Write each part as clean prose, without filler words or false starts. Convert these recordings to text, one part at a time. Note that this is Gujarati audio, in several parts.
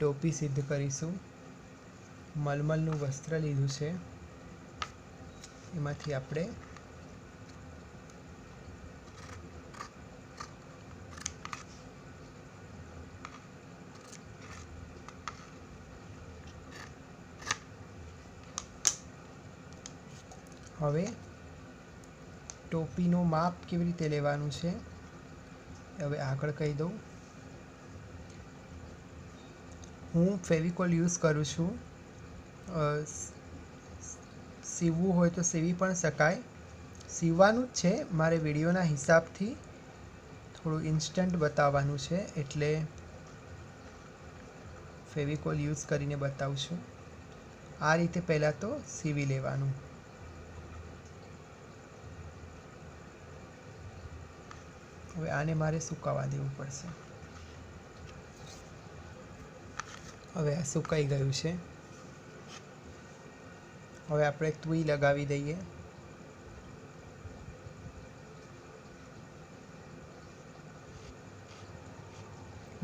टोपी सिद्ध करीशुं। मलमलनुं वस्त्र लीधुं छे, एमांथी आपणे हवे टोपीनुं माप केवी रीते लेवानुं छे हवे आगळ कही दऊं। हूँ फेविकोल यूज करूँ छूँ। सीवવું હોય તો સીવી પણ શકાય। સીવવાનું જ છે, મારે વિડીયોના હિસાબથી થોડું ઇન્સ્ટન્ટ બતાવવાનું છે એટલે ફેવિકોલ યુઝ કરીને બતાવું છું। આ રીતે પહેલાં તો સીવી લેવાનું। હવે આને મારે સુકાવા દેવું પડશે। હવે આ સુકાઈ ગયું છે। હવે આપણે તૂઈ લગાવી દઈએ।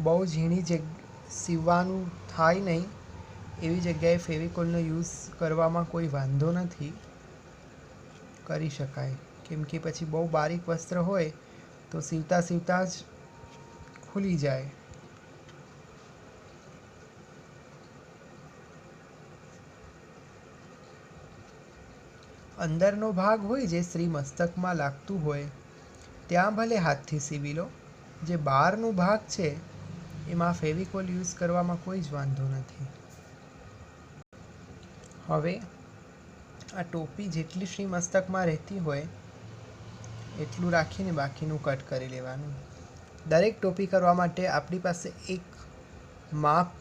બહુ ઝીણી સીવવાનું થાય નહીં એવી જગ્યાએ ફેવિકોલનો યુઝ કરવામાં કોઈ વાંધો નથી, કરી શકાય। કેમ કે પછી બહુ બારીક વસ્ત્ર હોય તો સીવતા સીવતા જ ખુલી જાય। અંદરનો ભાગ હોય જે શ્રી મસ્તકમાં લાગતું હોય ત્યાં ભલે હાથથી સીવી લો, જે બહારનો ભાગ છે એમાં ફેવિકોલ યુઝ કરવામાં કોઈ જ વાંધો નથી। હવે આ ટોપી જેટલી શ્રી મસ્તકમાં રહેતી હોય એટલું રાખીને બાકીનું કટ કરી લેવાનું। દરેક ટોપી કરવા માટે આપણી પાસે એક માપ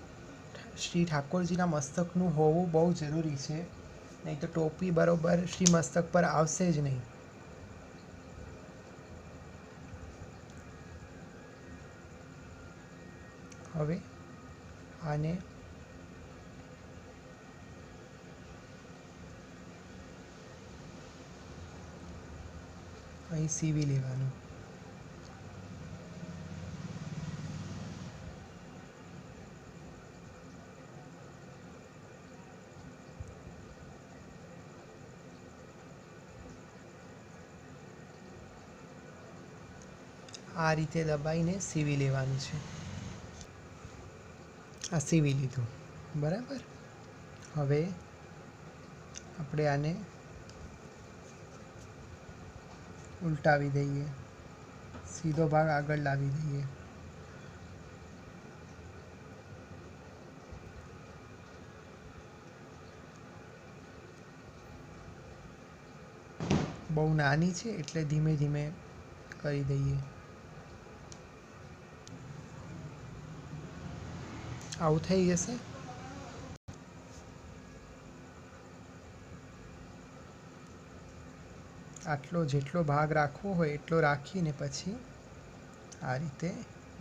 શ્રી ઠાકોરજીના મસ્તકનું હોવું બહુ જરૂરી છે, નહીં તો ટોપી બરોબર શ્રી મસ્તક પર આવશે જ નહીં। હવે આને અહીં સીવી લેવાનું। આ રીતે દબાઈને સીવી લેવાનું છે। આ સીવી લીધું, બરાબર। હવે આપણે આને ઉલટાવી દઈએ, સીધો ભાગ આગળ લાવી દઈએ। બહુ નાની છે એટલે ધીમે ધીમે કરી દઈએ। આવું થઈ જશે। આટલો જેટલો ભાગ રાખવો હોય એટલો રાખીને પછી આ રીતે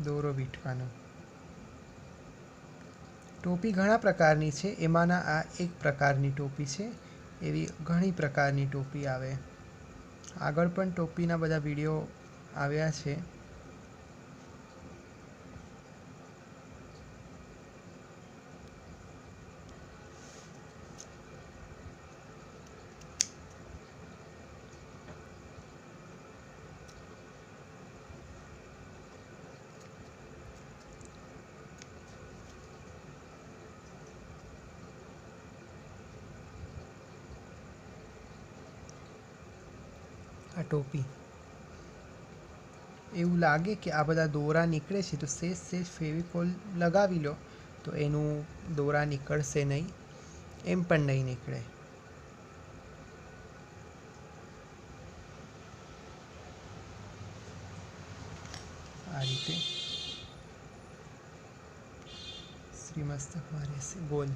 દોરો વીંટવાનો। ટોપી ઘણા પ્રકારની છે, એમાંના આ એક પ્રકારની ટોપી છે। એવી ઘણી પ્રકારની ટોપી આવે, આગળ પણ ટોપીના બધા વિડીયો આવ્યા છે। આ ટોપી એવું લાગે કે આ બધા દોરા નીકળે છે તો સેજ સેજ ફેવિકોલ લગાવી લો તો એનું દોરા નીકળશે નહીં, એમ પણ નહીં નીકળે। આ રીતે શ્રી મસ્તકમાં રહેશે ગોલ।